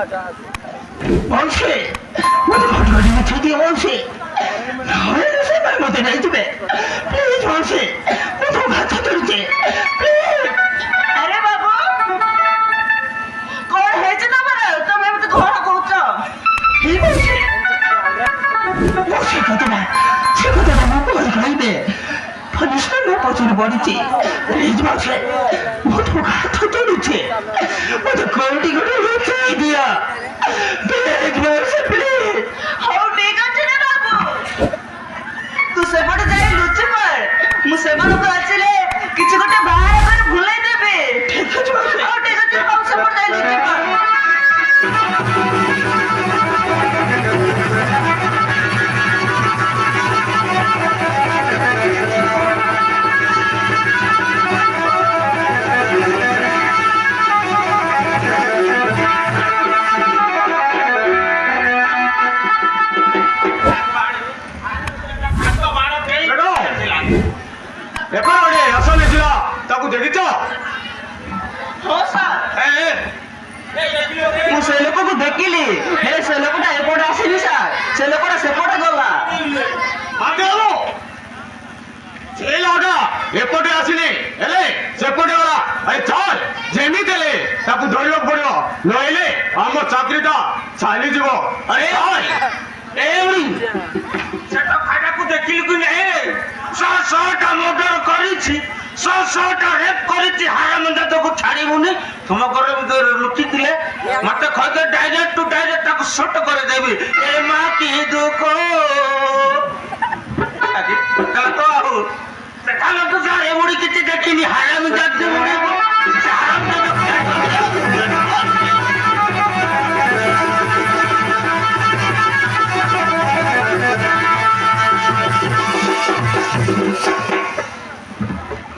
বলছে মতো ঘটনা ছুটিয়ে বলছে মতো নাই তুমি প্লিজ বলছে মতো ভাত ধরছে আরে বাবু কোন হয়েছে তোমার তুমি এমন ঘোড়া করছো কি বলছে সে কথাটা মুখ করে খাইবে ফলিশনে প্রচুর বলেছে প্লিজ বলছে মতো ভাত ধরছে মতো কোল্ডি করে রয়েছে দিয়া প্লিজ বলছে প্লিজ ହଉ ଠିକ ଅଛି ରେ ବାବୁ ତୁ ସେପଟେ ଯାଇ ଲୁଚି ପଡ ମୁଁ ସେମାନଙ୍କୁ ଆସିଲେ କିଛି ଗୋଟେ ବାହାର କରି ଭୁଲେଇ ଦେବି ঠিক আছে বলছে ହଉ ଠିକ ଅଛି ହଉ ସେପଟେ ଯାଇ ଲୁଚି ପଡ ତାକୁ ଦେଖିଛ ହଁ ସାର୍ ମୁଁ ସେ ଲୋକକୁ ଦେଖିଲି ହେଲେ ସେ ଲୋକଟା ଏପଟେ ଆସିନି ସାର୍ ସେ ଲୋକଟା ସେପଟେ ଗଲା ସେ ଲୋକଟା ଏପଟେ ଆସିନି ହେଲେ ସେପଟେ ଗଲା ଆରେ ଚାଲ ଯେମିତି ହେଲେ ତାକୁ ଧରିବାକୁ ପଡିବ ନହେଲେ ଆମ ଚାକିରିଟା ଚାଲିଯିବ ଆରେ ସେଟା ଖାଇବାକୁ ଦେଖିଲି କି ନାହିଁ ଶହଟା ମର୍ଡର କରିଛି ଶହଟା ରେପ୍ କରିଛି ହାରାମନ୍ଦା ତାକୁ ଛାଡ଼ିବୁନି ତୁମ ଘରେ ଲୁଚିଥିଲେ ମତେ କହିଲେ ଡାଇରେକ୍ଟ ଟୁ ଡାଇରେକ୍ଟ ତାକୁ ସଟ କରିଦେବି ଏ ମା କି ଦୁଃଖ ତ ଆଉ ସେଠାନେ ତ ଯାହା ଏଭଳି କିଛି ଦେଖିନି ହାରାମନ୍ଦା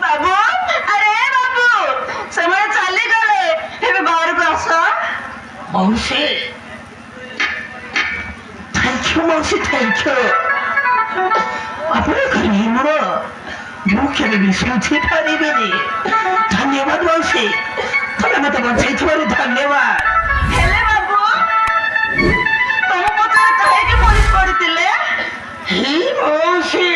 ବାବୁ ଆରେ ବାବୁ ସେମାନେ ଚାଲିଗଲେ ଏବେ ବାହାରକୁ ଆସ মৌসি থ্যাংক ইউ মৌসি থ্যাংক ইউ আপনার ঘর মুখে বিস্মৃতি পারিবেনি ধন্যবাদ মৌসি তবে মতো বঞ্চাইଥିବାରୁ ধন্যবাদ ହେଲେ ବାବୁ ତମ ପଛରେ କାହିଁକି ପୋଲିସ ପଡିଥିଲେ হি মৌসি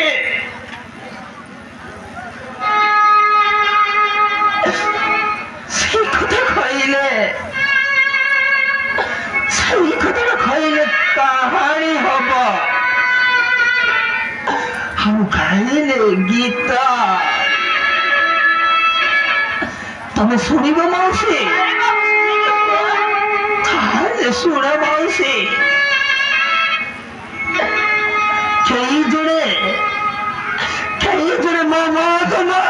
সেই কথা কইলে কাহানি হব हम গাইলে গীত তুমি শুনিব মাউসি তাহলে শুণ মাউসি কেই জনে মামা তোমার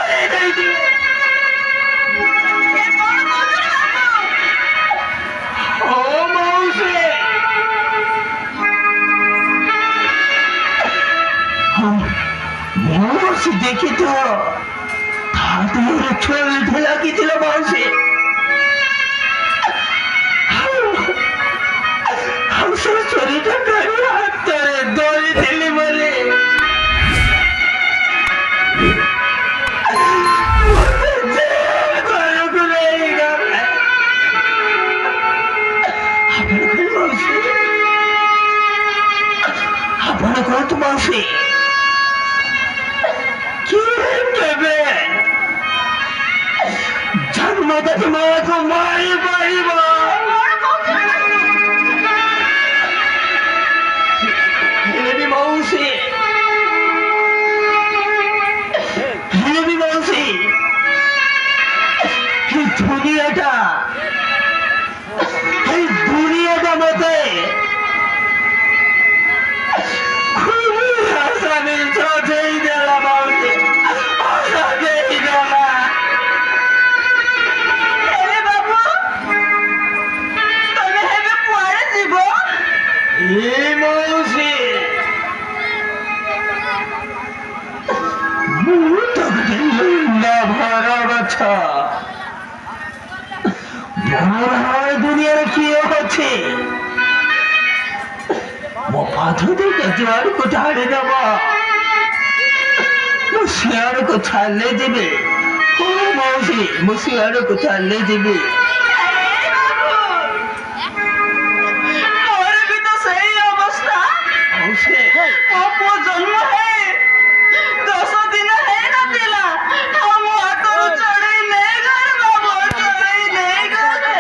মাউসি দেখি তো তাদের ছবি ঢেলা কি দিল মাউসি শরীরটা গাড়ি হাত ধরে দড়ি দিলি বলে আপনার ঘর তো মাউসি জন্মদাতি মাকে মারি পারিব মাউসি মাউসি এই দুনিয়াটা মতে খুবই আসামি চোখেই দেলা মাউসি দুনিয়ার কি হচ্ছে ମୋ ପାଦ ଦେଇକି ଯୁଆଡ଼କୁ ଢାଳି ଦେବ ମୁଁ ସିଆଡ଼କୁ ଚାଲି ଯିବି ମାଉସୀ ମୁଁ ସିଆଡ଼କୁ ଚାଲି ଯିବି ମୋ ପୁଅ ଜନ୍ମ ହେଇ 10 ଦିନ ହେଇନଥିଲା ଆଉ ମୋ ହାତରୁ ଚଢେଇ ନେଇଗଲେ ବାବୁ, ଚଢେଇ ନେଇଗଲେ।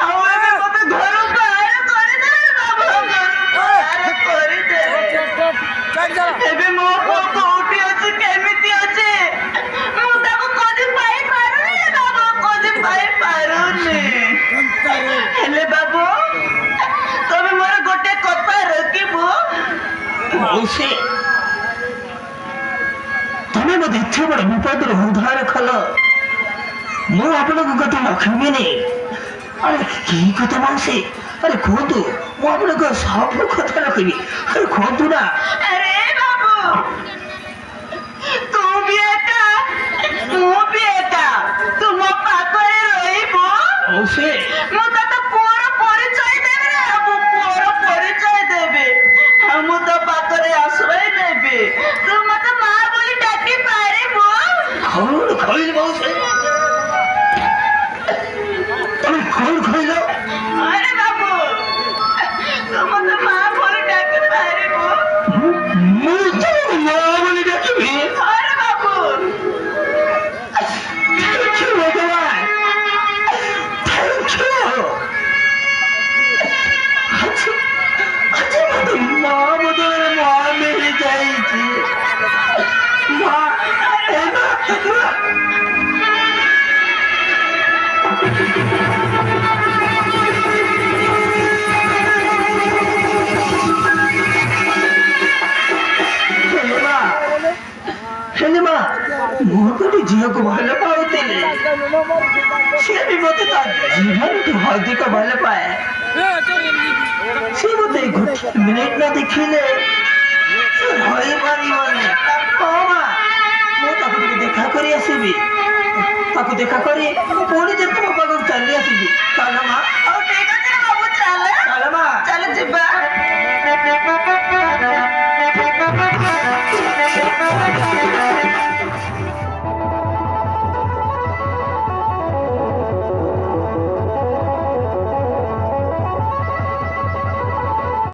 ଆଉ ଏବେ ମତେ ଘରୁ ବାହାର କରିଦେଲେ ବାବୁ, ଘରୁ ବାହାର କରିଦେଲେ। ଏବେ ମୋ ପୁଅ କୋଉଠି ଅଛି, କେମିତି ଅଛି, ମୁଁ ତାକୁ ଖୋଜି ପାଇପାରୁନି ବାବୁ, ଖୋଜି ପାଇପାରୁନି। ହେଲେ ବାବୁ ତମେ ମୋର ଗୋଟେ କଥା ରଖିବୁ। ମାଉସୀ ତମେ ମୋତେ ଏତେ ବଡ଼ ବିପଦରୁ ଉଦ୍ଧାର କଲ, ମୁଁ ଆପଣଙ୍କ କଥା ରଖିବିନି। ଆରେ କି କଥା ମାଉସୀ? ଆରେ କୁହନ୍ତୁ, ମୁଁ ଆପଣଙ୍କ ସବୁ କଥା ରଖିବି। ଆରେ କୁହନ୍ତୁ ନା। अरे बाबू तू भी एका ମୁଁ ବି ଏକା, ତୁ ମୋ ପାଖରେ ରହିବୁ। ମାଉସୀ ମୁଁ ତତେ ପୁଅର ପରିଚୟ ଦେବି ରେ ବାବୁ, ପୁଅର ପରିଚୟ ଦେବି। ଆଉ ମୁଁ ତୋ ପାଖରେ ଆଶ୍ରୟ ଦେବି, ତୁ ମତେ ମା ବୋଲି ଡାକି ପାରିବୁ। କଣ କହିଲି ମାଉସୀ? ତମେ କଣ କହିଲ? ଆରେ ବାବୁ ତୁ ମତେ ମା ବୋଲି ଡାକି ପାରିବୁ। ମୁଁ ତମକୁ ମା ବୋଲି ଡାକିବି? ଆରେ ବାବୁ Thank you, ଭଗବାନ। Thank you। ଆଜି ମତେ ମା ବଦଳରେ ମା ମିଳିଯାଇଛି। ମା ହେଲେ ମା, ମୁଁ ଗୋଟେ ଝିଅକୁ ଭଲ ପାଉଥିଲି, ସେ ବି ମତେ ତା ଜୀବନଠୁ ଅଧିକ ଭଲ ପାଏ। ସେ ମତେ ଗୋଟେ ମିନିଟ୍ ନ ଦେଖିଲେ ସେ ରହିପାରିବନି। ହଁ ମା, ମୁଁ ତାକୁ ଟିକେ ଦେଖା କରି ଆସିବି, ତାକୁ ଦେଖା କରି ପୁଣି ଯେ ତୁମ ପାଖକୁ ଚାଲି ଆସିବି। ଚାଲ ମା, ହଉ ଠିକ ଅଛି ରେ ବାବୁ, ଚାଲେ ଚାଲ ମା। ଚାଲ ଯିବା।